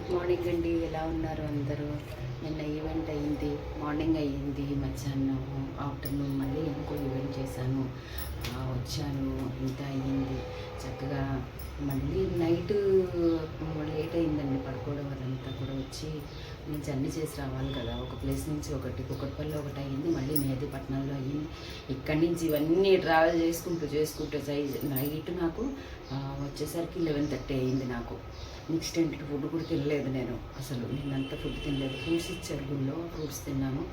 Good morning అండి. ఎలా ఉన్నారు అందరూ? నిన్న ఈవెంట్ అయింది, మార్నింగ్ అయ్యింది, మధ్యాహ్నం ఆఫ్టర్నూన్ మళ్ళీ ఇంకో ఈవెంట్ చేశాను. వచ్చాను, ఇంత అయ్యింది చక్కగా. మళ్ళీ నైట్ లేట్ అయిందండి పడుకోవడం, అదంతా కూడా వచ్చి నేను జర్నీ చేసి రావాలి కదా, ఒక ప్లేస్ నుంచి ఒకటి, కుకట్పల్లిలో ఒకటి అయ్యింది, మళ్ళీ మెహదీపట్నంలో అయ్యింది. ఇక్కడి నుంచి ఇవన్నీ ట్రావెల్ చేసుకుంటూ నైట్ నాకు వచ్చేసరికి 11:30 అయింది నాకు. నెక్స్ట్ ఏంటి, ఫుడ్ కూడా తినలేదు నేను, అసలు నిన్నంతా ఫుడ్ తినలేదు. ఫ్రూట్స్ ఇచ్చారు గుళ్ళో, ఫ్రూట్స్ తిన్నాను,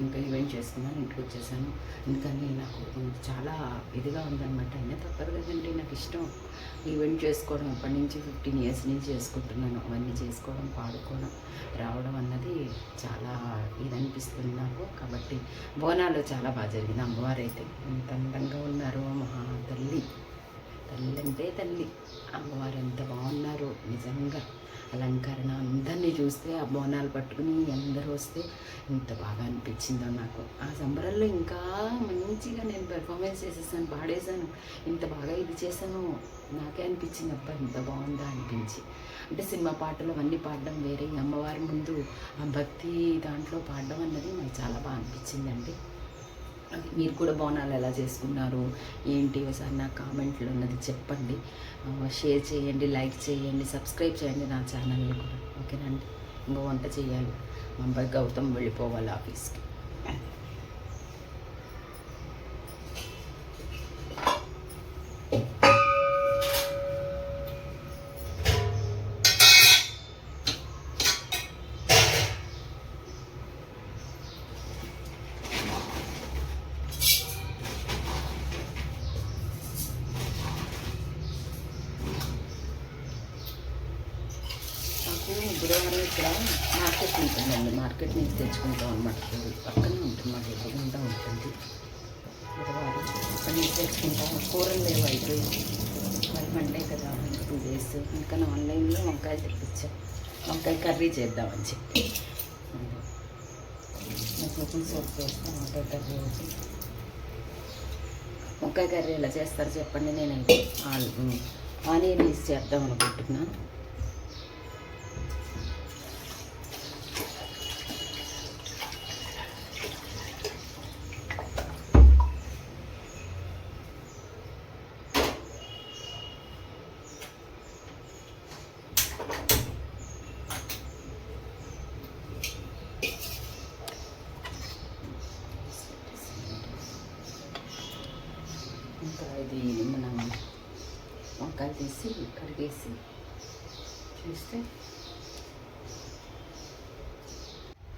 ఇంకా ఈవెంట్ చేసుకున్నాను, ఇంటికి వచ్చేసాను. అందుకని నాకు చాలా ఇదిగా ఉందన్నమాట. అయినా తప్పదు కదండి, నాకు ఇష్టం ఈవెంట్ చేసుకోవడం. అప్పటి నుంచి 15 years నుంచి చేసుకుంటున్నాను. అవన్నీ చేసుకోవడం, పాడుకోవడం, రావడం అన్నది చాలా ఇది అనిపిస్తుంది నాకు. కాబట్టి బోనాలు చాలా బాగా జరిగింది. అమ్మవారు అయితే ఎంత అందంగా ఉన్నారు, మహా తల్లి అంటే తల్లి. అమ్మవారు ఎంత బాగున్నారు నిజంగా. అలంకరణ అందరినీ చూస్తే, ఆ బోనాలు పట్టుకుని అందరూ వస్తే ఇంత బాగా అనిపించిందో నాకు. ఆ సంబరాల్లో ఇంకా మంచిగా నేను పెర్ఫార్మెన్స్ చేసేసాను, పాడేశాను, ఇంత బాగా ఇది చేశాను. నాకే అనిపించింది, అబ్బా ఇంత బాగుందా అనిపించి. అంటే సినిమా పాటలు అవన్నీ పాడడం వేరే, అమ్మవారి ముందు ఆ భక్తి దాంట్లో పాడడం అన్నది నాకు చాలా బాగా అనిపించిందండి. మీరు కూడా బోనాలు ఎలా చేసుకున్నారు ఏంటి, ఒకసారి నా కామెంట్లో ఉన్నది చెప్పండి. షేర్ చేయండి, లైక్ చేయండి, సబ్స్క్రైబ్ చేయండి నా ఛానల్ని కూడా, ఓకేనండి. ఇంకో వంట చేయాలి, మా అబ్బాయి గౌతమ్ వెళ్ళిపోవాలి ఆఫీస్కి. బుధవారం ఇక్కడ మార్కెట్ ఉంటుందండి, మార్కెట్ నుంచి తెచ్చుకుంటాం అనమాట. పక్కనే ఉంటుంది, మాకు ఎదురుగుండా ఉంటుంది. బుధవారం అక్కడి నుంచి తెచ్చుకుంటాం. కూరలు లేవు, అయిపోయి మరి మండే కదా, ఇంకా 2 days. ఇంకా ఆన్లైన్లో వంకాయ తెప్పించాం, వంకాయ కర్రీ చేద్దామని చెప్పి. నాకు సోప్ చేస్తాం వంకాయ కర్రీ. వంకాయ కర్రీ ఎలా చేస్తారు చెప్పండి. నేనైతే ఆనియన్ వేసి చేద్దాం అనుకుంటున్నాను. ఇంకా ఇది మనం వంకాయ తీసి కడిగేసి చూస్తే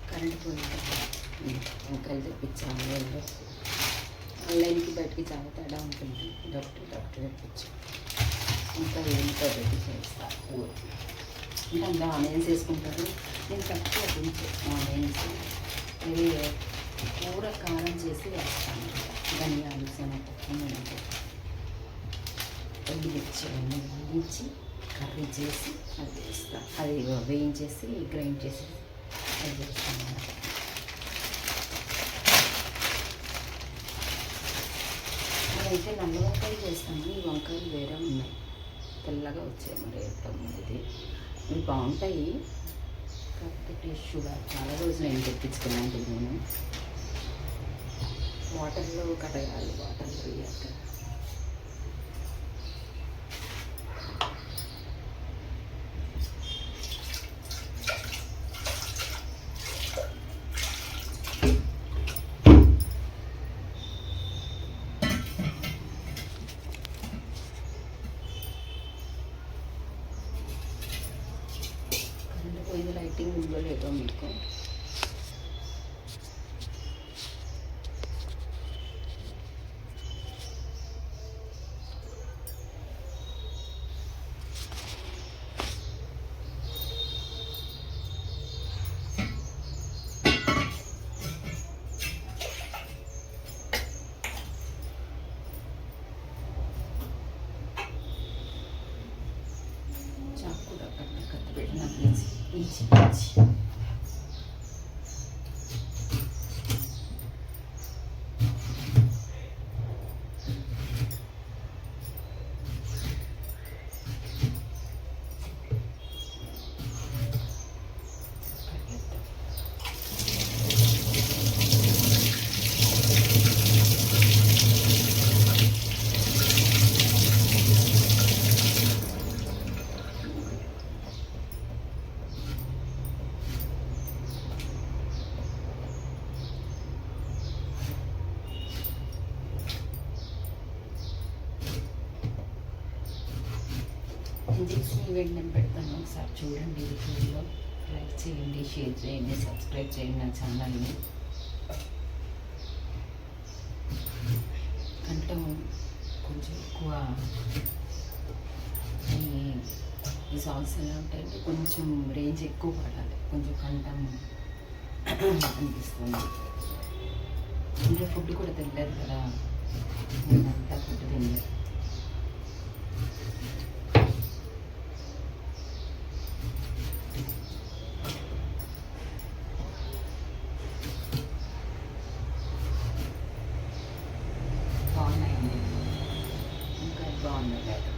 కరెంట్ పోయింది. వంకాయలు తెప్పించాము ఆన్లైన్లో. ఆన్లైన్కి బయటికి చాలా తేడా ఉంటుంది. డాక్టర్ తెప్పించాం. ఇంకా ఏంటో రెడీ చేస్తాను. ఇంకా అందులో ఆనియన్స్ వేసుకుంటారు, నేను తక్కువ కొంచెం ఆనియన్స్ ఇది కూర కారం చేసి వేస్తాను. ధనియాలు, శనగపప్పు, మినపప్పు, ఎండుమిర్చి అన్నీ వేయించి కర్రీ చేసి అది వేస్తాను. అది వేయించేసి గ్రైండ్ చేసి అది వేస్తాను అన్నమాట. అదైతే నల్ల వంకాయలు చేస్తాను. ఈ వంకాయలు వేరే ఉన్నాయి, తెల్లగా వచ్చాయి. మరి ఇది ఇవి బాగుంటాయి, కాకపోతే టేస్ట్ కూడా చాలా రోజులు నేను తెప్పించుకున్నాను. నేను వాటర్లో కడగాలి, వాటర్లో వేయాక కరెంట్ పోయింది. లైటింగ్ ఉందో లేదో మీకు. Idź. ఈవెంట్ నేను పెడతాను, ఒకసారి చూడండి. యూట్యూబ్లో లైక్ చేయండి, షేర్ చేయండి, సబ్స్క్రైబ్ చేయండి నా ఛానల్ని. కంఠం కొంచెం ఎక్కువ ఈ సాంగ్స్ ఎలా ఉంటాయంటే కొంచెం రేంజ్ ఎక్కువ పడాలి, కొంచెం కంఠం అనిపిస్తుంది. అంటే ఫుడ్ కూడా తినలేదు కదా, నేనంతా ఫుడ్ తినలేదు. బాగున్నాయండి, ఇంకా బాగుంది లేదు.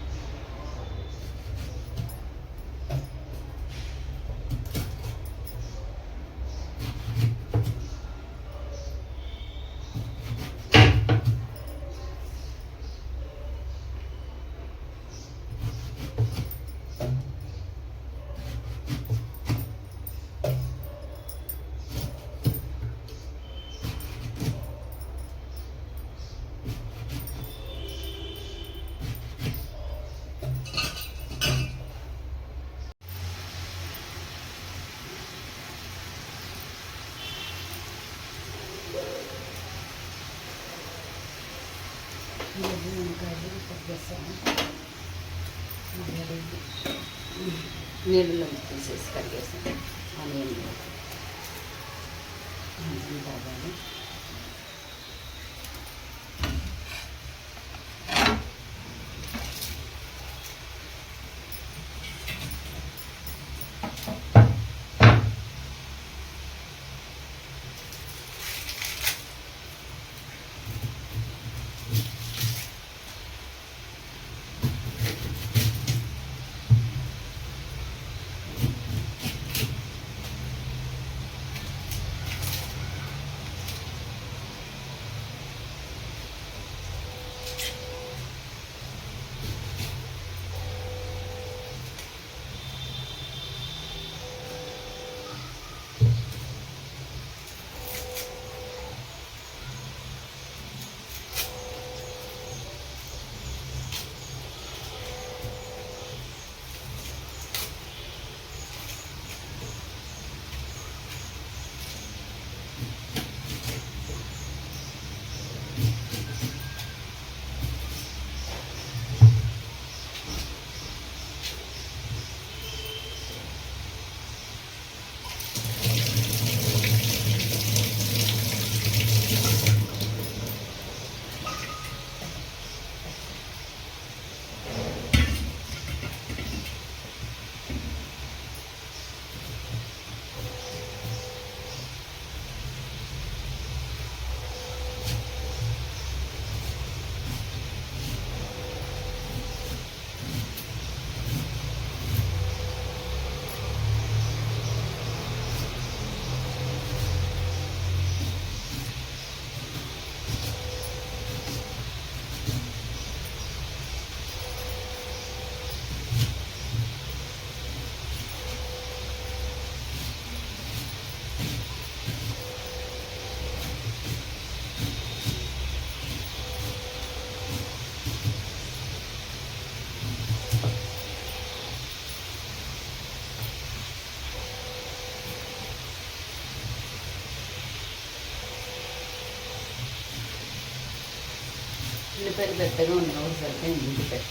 వంకాయలు కడిగేసాను, నీళ్ళలో తీసేసి కడిగేసాను. ఆనియన్లో తాగాలి. ఉల్లిపాయలు పెద్దగా ఉన్నవాడు సరిపోయింది. ఉల్లిపాయ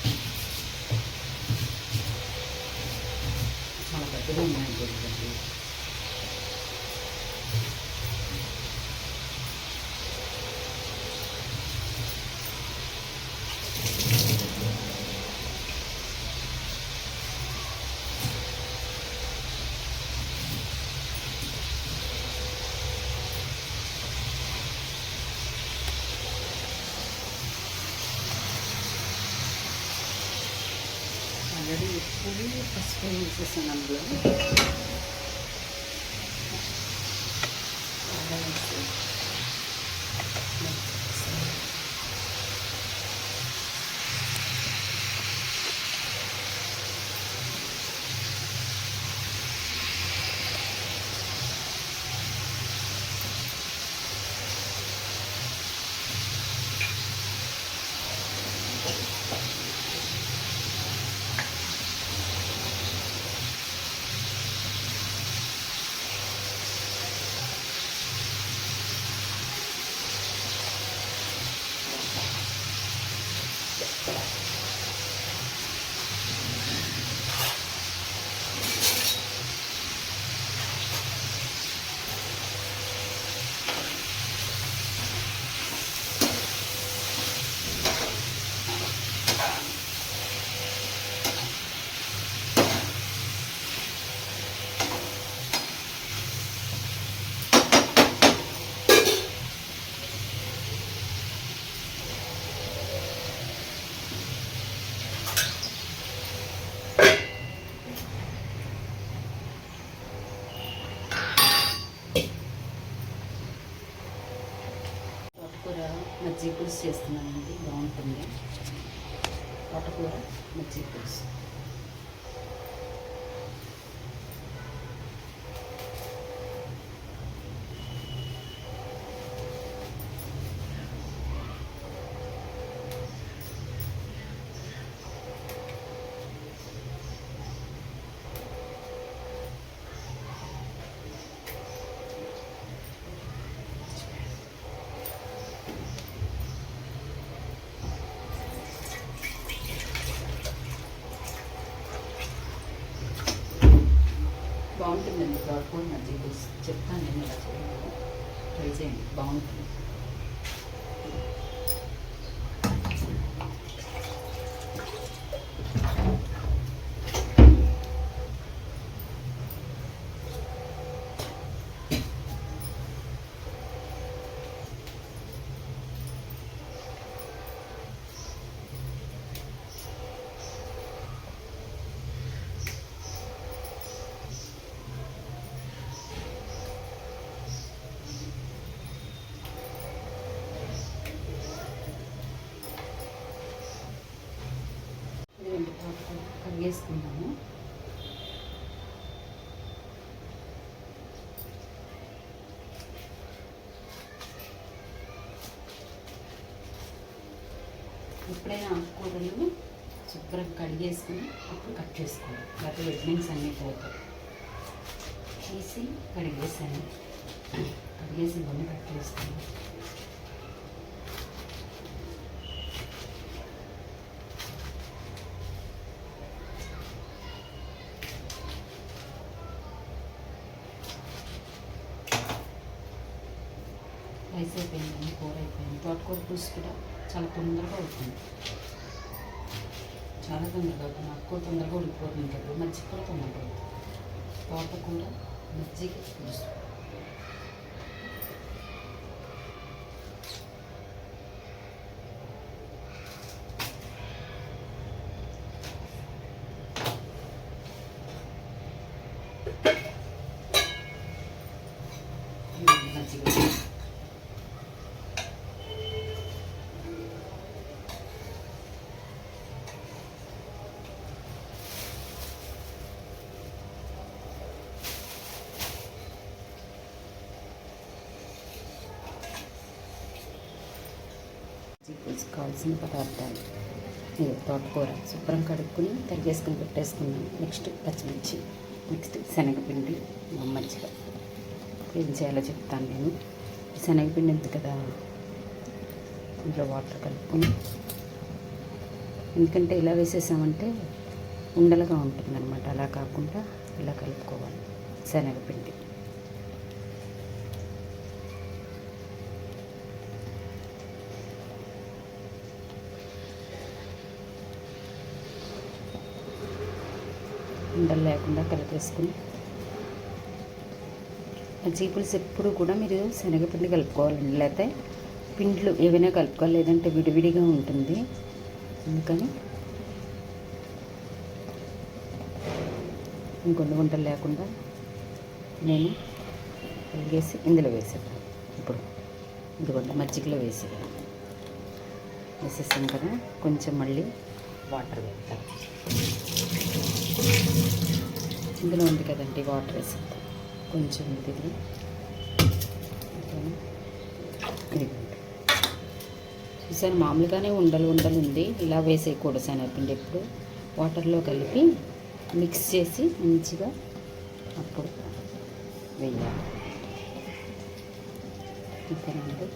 చాలా పెద్దగా ఉన్నాయి ఉల్లిపాయలు. ఆల్రెడీ ఎక్కువ పసుపు వేసేసాను అందులో. పులుసు చేస్తున్నానండి, బాగుంటుంది. తోటకూర మజ్జిగ పులుసు. బాగుంటుందండి తోటకూర మజ్జిగ పులుసు. చెప్తాను నేను ఇలా చేయండి, ట్రై చేయండి, బాగుంటుంది. కడిగేసుకున్నాము. ఎప్పుడైనా ఆకుకూరలు శుభ్రంగా కడిగేసుకుని అప్పుడు కట్ చేసుకోవాలి, లేకపోతే విటమిన్స్ అన్నీ పోతాయి. తీసి కడిగేసాను, కడిగేసి ఇవన్నీ కట్ చేసుకున్నాను. రైస్ అయిపోయింది, కూర అయిపోయింది. తోటకూర పులుసు కూడా చాలా తొందరగా అవుతుంది, చాలా తొందరగా అవుతుంది. ఆకుకూర తొందరగా ఉడికిపోతుంది కదా, మజ్జిగ కూడా తొందరగా అవుతుంది. తోటకూర మజ్జిగ పులుసు. మజ్జిగ పులుసు కావాల్సిన పదార్థాలు: తోటకూర శుభ్రం కడుక్కుని తరిగేసుకుని పెట్టేసుకున్నాను. నెక్స్ట్ పచ్చిమిర్చి, నెక్స్ట్ శనగపిండి, మజ్జిగ. ఏం చేయాలో చెప్తాను నేను. శనగపిండి ఉంది కదా, ఇంట్లో వాటర్ కలుపుకొని, ఎందుకంటే ఇలా వేసేసామంటే ఉండలుగా ఉంటుందన్నమాట. అలా కాకుండా ఇలా కలుపుకోవాలి. శనగపిండి, ఉండలు లేకుండా కలిపేసుకుని. మజ్జిగ పులుసు ఎప్పుడు కూడా మీరు శనగపిండి కలుపుకోవాలండి, లేకపోతే పిండ్లు ఏవైనా కలుపుకోవాలి, లేదంటే విడివిడిగా ఉంటుంది. అందుకని ఇంకొన్ని వంటలు లేకుండా నేను కలిగేసి ఇందులో వేసేద్దాం. ఇప్పుడు ఇదిగోండి మజ్జిగలో వేసేసాం కదా, కొంచెం మళ్ళీ వాటర్ వేద్దాం. ఇందులో ఉంది కదండి, వాటర్ వేసేద్దాం కొంచెం. ఇది చూసాను, మామూలుగానే ఉండలు ఉంది. ఇలా వేసేయకూడదు శనగపిండి. ఎప్పుడు వాటర్లో కలిపి మిక్స్ చేసి మంచిగా అప్పుడు వేయాలి. ఇంతేనండి.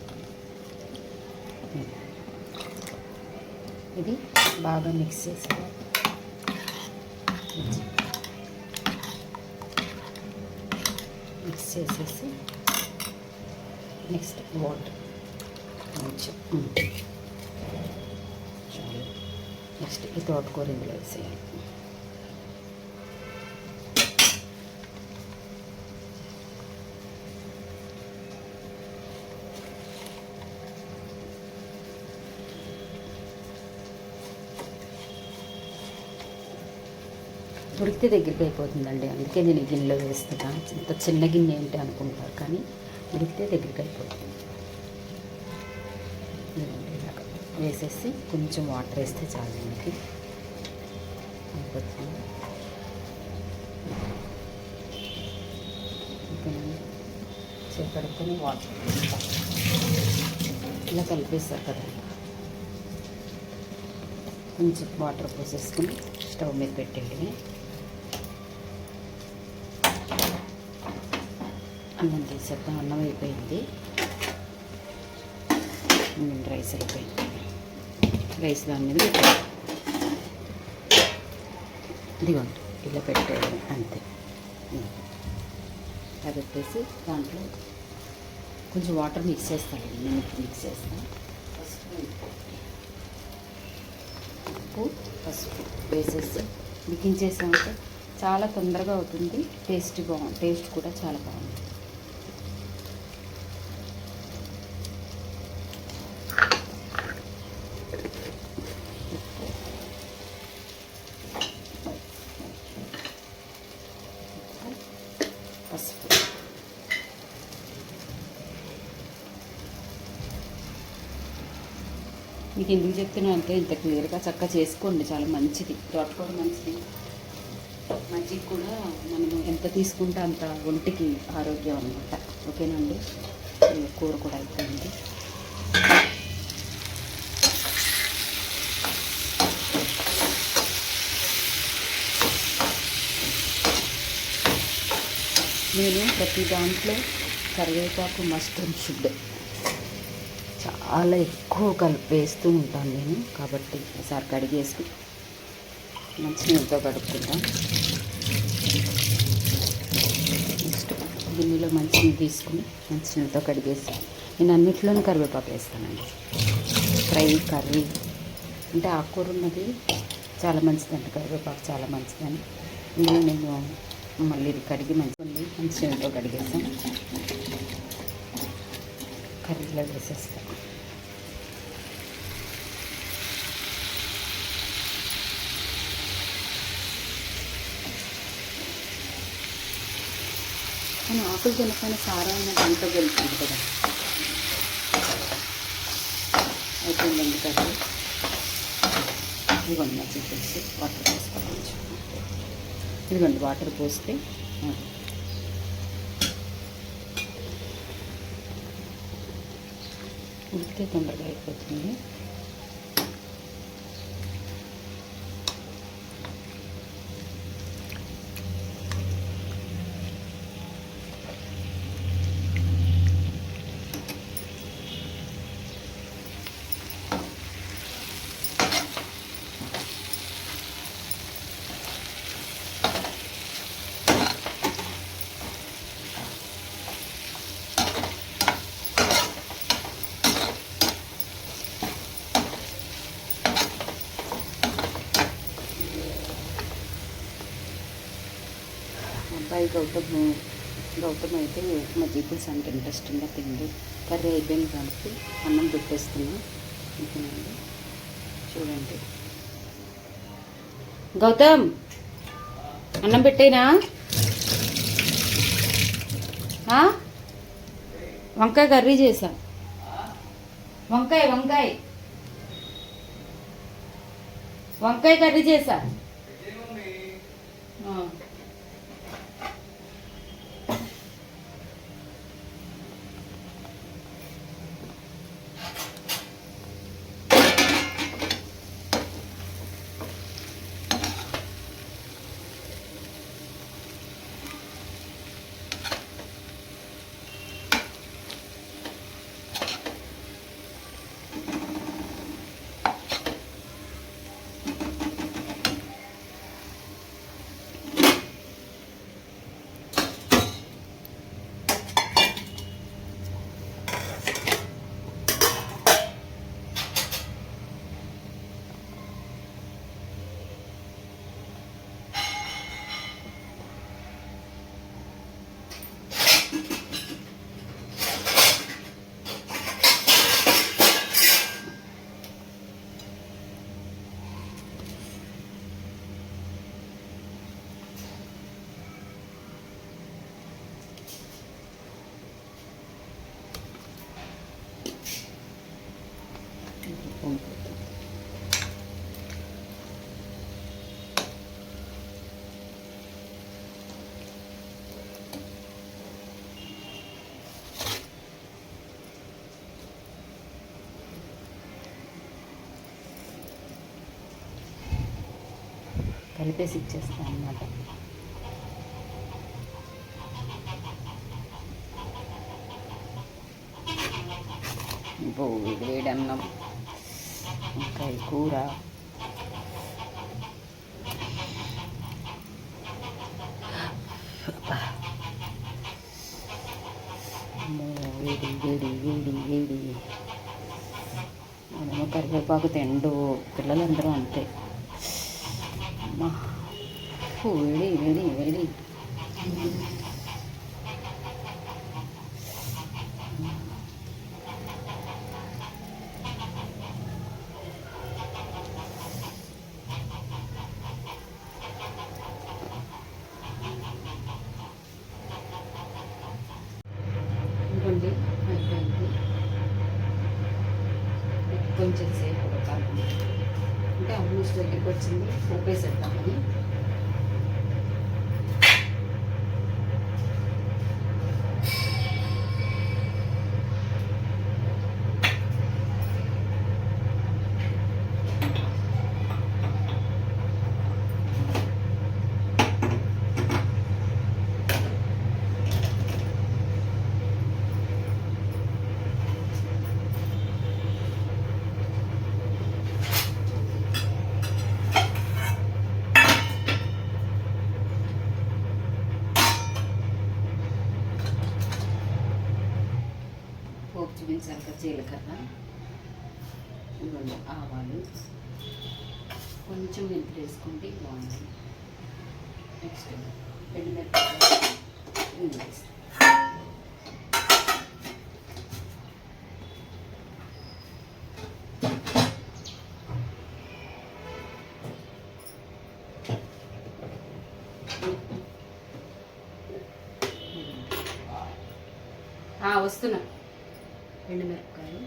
ఇది బాగా మిక్స్ చేసుకోవాలి. మిక్స్ చేసేసి నెక్స్ట్ వాటర్ కొంచెం చాలు. నెక్స్ట్ ఈ తోటకూర ఇందులో వేసేయాలి. ఉడికితే దగ్గరికి అయిపోతుందండి, అందుకే నేను గిన్నెలో వేస్తున్నాను. ఇంత చిన్న గిన్నె ఏంటి అనుకుంటారు, కానీ ఉడికితే దగ్గరికి అయిపోతుంది. వేసేసి కొంచెం వాటర్ వేస్తే చాలు మనకి అయిపోతుంది. ఓకేనండి, చేపడుకొని వాటర్ ఇలా కలిపేస్తారు కదా, కొంచెం వాటర్ పోసేసుకుని స్టవ్ మీద పెట్టేయడమే. అన్నం తీసేద్దాం. అన్నం అయిపోయింది, రైస్ అయిపోయింది. రైస్ దాని మీద పెట్టాలి. ఇదిగోండి ఇలా పెట్టేది అంతే. ఇలా పెట్టేసి దాంట్లో కొంచెం వాటర్ మిక్స్ చేస్తానండి. నేను ఇప్పుడు మిక్స్ చేస్తాను. ఉప్పు పసుపు వేసేసి ఉడికించేసామంటే చాలా తొందరగా అవుతుంది. టేస్ట్ కూడా చాలా బాగుంది. పసుపు మీకు ఎందుకు చెప్తున్నా అంటే ఇంత క్లియర్గా చక్కగా చేసుకోండి, చాలా మంచిది. తోటకూర మంచిది, మజ్జిగ కూడా మనము ఎంత తీసుకుంటే అంత ఒంటికి ఆరోగ్యం అన్నమాట. ఓకేనండి, కూర కూడా అయిపోయింది. నేను ప్రతి దాంట్లో కరివేపాకు మస్ట్ అండ్ షుడ్ చాలా ఎక్కువ వేస్తూ ఉంటాను నేను. కాబట్టి ఒకసారి కడిగేసి మంచినీళ్ళతో కడుక్కుంటాను. నెక్స్ట్ గిన్నెలో మంచినీళ్ళు తీసుకుని మంచినీళ్ళతో కడిగేసి నేను అన్నిట్లోనూ కరివేపాకు వేస్తానండి. ఫ్రై, కర్రీ అంటే ఆకుకూర ఉన్నది చాలా మంచిదండి, కరివేపాకు చాలా మంచిదని ఇందులో నేను మళ్ళీ ఇది కడిగి మంచినీళ్ళతో కడిగేస్తాను. కర్రీలో వేసేస్తాను. కానీ ఆకులు తినకపోయిన సారా అయిన దాంట్లో వెళ్తుంది కదా. అయిపోయిందండి కర్రీ. ఇదిగోండి మజ్జిగ పోసి వాటర్ పోసుకోవాలి. ఇదిగోండి వాటర్ పోస్తే ఉడికితే తొందరగా అయిపోతుంది. అబ్బాయి గౌతమ్ అయితే మజ్జిగ పులుసు అంటే ఇంట్రెస్టింగ్గా తిండి. కర్రీ అయిపోయింది కాబట్టి అన్నం పెట్టేస్తున్నా. ఓకేనండి, చూడండి. గౌతమ్ అన్నం పెట్టేనా? వంకాయ కర్రీ చేసా. వంకాయ కర్రీ చేసా. కలిపేసి ఇచ్చేస్తాను అన్నమాట. వేడి అన్నం, ఇంకా కూర, వేడి వేడి వేడి వేడి. మనము కరివేపాకు తిండు, పిల్లలందరూ అంతే. అమ్మా వేడి వేడి వేడి. ఇవ్వండి, అయిపోయింది. కొంచెం సేపు ఉడకాలి, అంటే ఆల్మోస్ట్ దగ్గరికి వచ్చింది. ఊపేసేద్దామని. పోపు చూపించాక జీలకర్ర, ఇవ్వండి ఆవాలు, కొంచెం మెంతులు వేసుకోండి, బాగుంటుంది. నెక్స్ట్ ఎండుమిరపకాయలు వేస్తాం. వస్తున్నా. ఎండుమిరపకాయలు,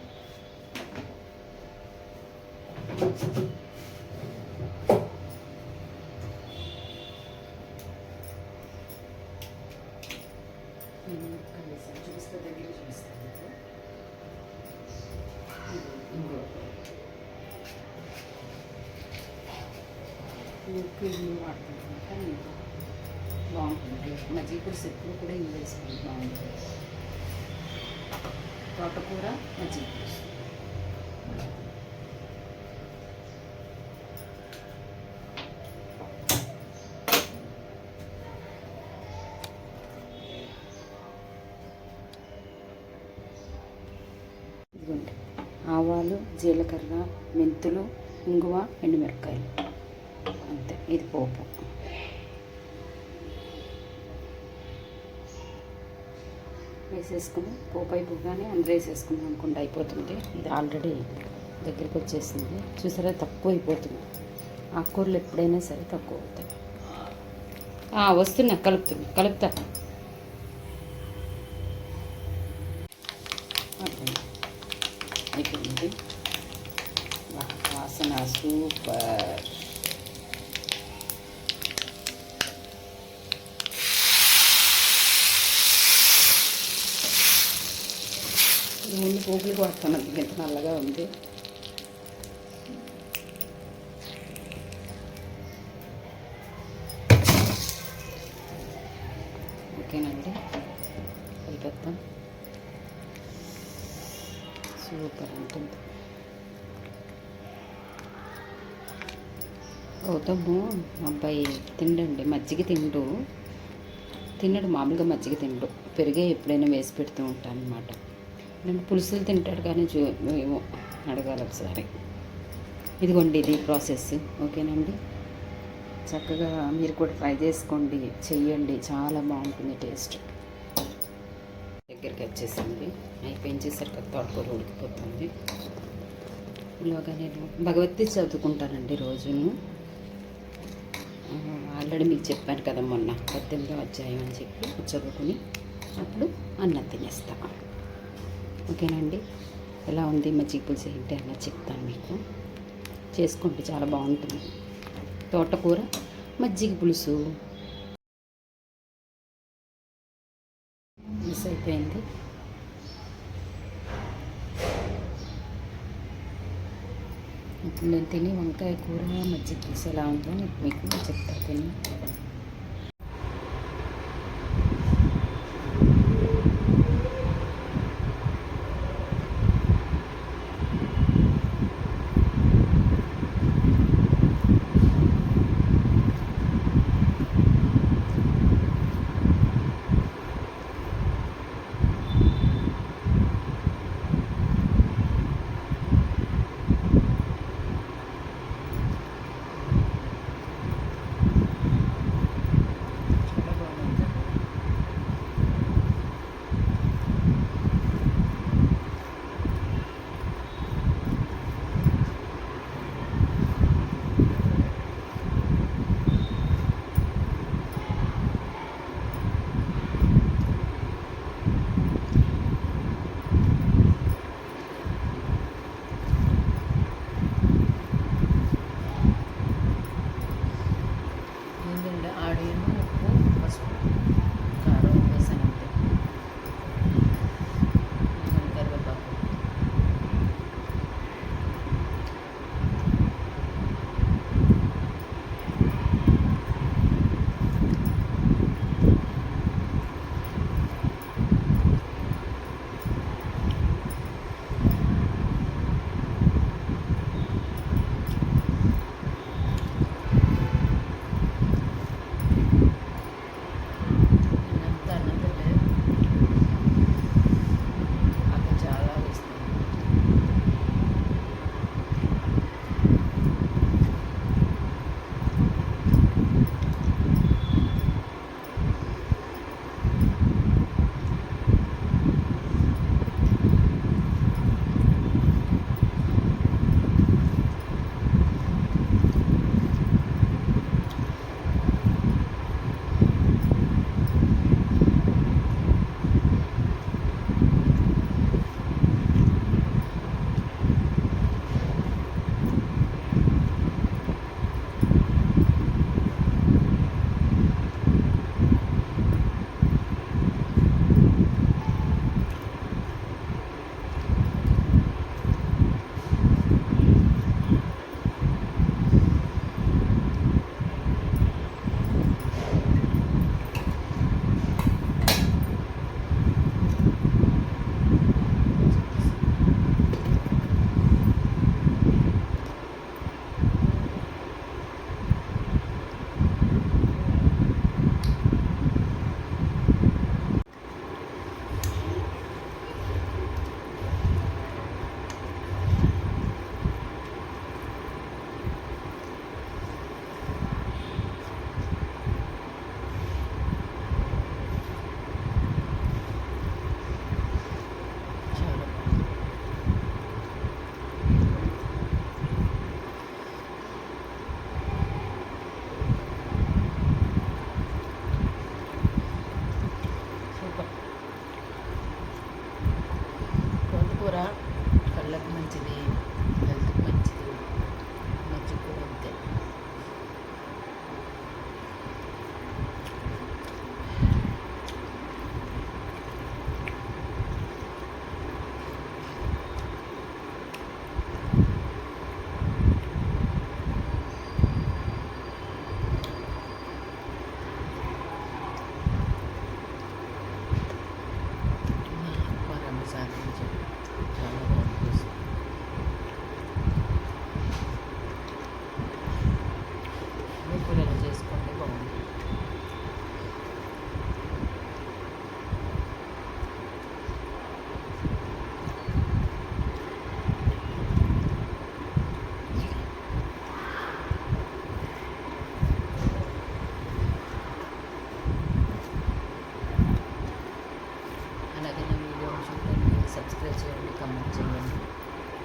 చూపిస్తా, దగ్గర చూపిస్తాను. ఇంకో ఇల్లు వాడుతుంటాను, బాగుంటుంది. మజ్జిగ పులుసు ఎప్పుడు కూడా ఇల్లు వేసుకుంటే బాగుంటుంది. తోటకూర, మజ్జిగ పులుసు. ఇదిగోండి ఆవాలు, జీలకర్ర, మెంతులు, ఇంగువ, ఎండుమిరపకాయలు, అంతే. ఇది పోపు. వేసేసుకుని పోపు అయిపోగానే అందులో వేసేసుకున్నాం అనుకుంటే అయిపోతుంది. ఇది ఆల్రెడీ దగ్గరికి వచ్చేసింది. చూసారా, తక్కువ అయిపోతుంది. ఆకుకూరలు ఎప్పుడైనా సరే తక్కువ అవుతాయి. వస్తున్నా, కలుపుతా. అయిపోయింది. వాసన సూపర్. ముందు పోగులు కొడతాను, ఇంత నల్లగా ఉంది. ఓకేనండి, కలిపేద్దాం. సూపర్ ఉంటుంది. గౌతము అబ్బాయి తిండండి, మజ్జిగ తినడు మామూలుగా. మజ్జిగ తిండు, పెరిగే ఎప్పుడైనా వేసి పెడుతూ ఉంటాను అనమాట. నేను పులుసులు తింటాడు కానీ ఏమో అడగాలి ఒకసారి. ఇదిగోండి, ఇది ప్రాసెస్. ఓకేనండి, చక్కగా మీరు కూడా ట్రై చేసుకోండి, చెయ్యండి, చాలా బాగుంటుంది టేస్ట్. దగ్గరికి వచ్చేసింది, అయిపోయిన చేసారు కదా, తోటకూర ఉడికిపోతుంది. ఇలాగా నేను భగవద్గీత చదువుకుంటానండి రోజును. ఆల్రెడీ మీకు చెప్పాను కదా మొన్న 18వ అధ్యాయం అని చెప్పి చదువుకుని అప్పుడు అన్నం తినేస్తాను. ఓకేనండి, ఎలా ఉంది మజ్జిగ పులుసు ఏంటి అన్నది చెప్తాను మీకు. చేసుకోండి, చాలా బాగుంటుంది. తోటకూర, మజ్జిగ పులుసు. మిస్ అయిపోయింది. ఇప్పుడు నేను తిని వంకాయ కూర మజ్జిగ పులుసు ఎలా ఉందో మీకు చెప్తా తిని. ఆడియను ఉప్పు పసుపు కారం వేసాను అంతే. కరివేపాకు కూర కళ్ళకు మంచిది, హెల్త్కి మంచిది, మజ్జిగ కూడా అంతే. చాలా బాగుంటుంది. మీరు కూడా ఇలా చేసుకోండి, బాగుంటుంది. అలాగే నా వీడియో చూడండి, సబ్స్క్రైబ్ చేయండి, కమెంట్ చేయండి.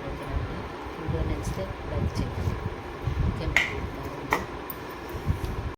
ఓకేనండి. వీడియో నచ్చితే లైక్ చేయండి.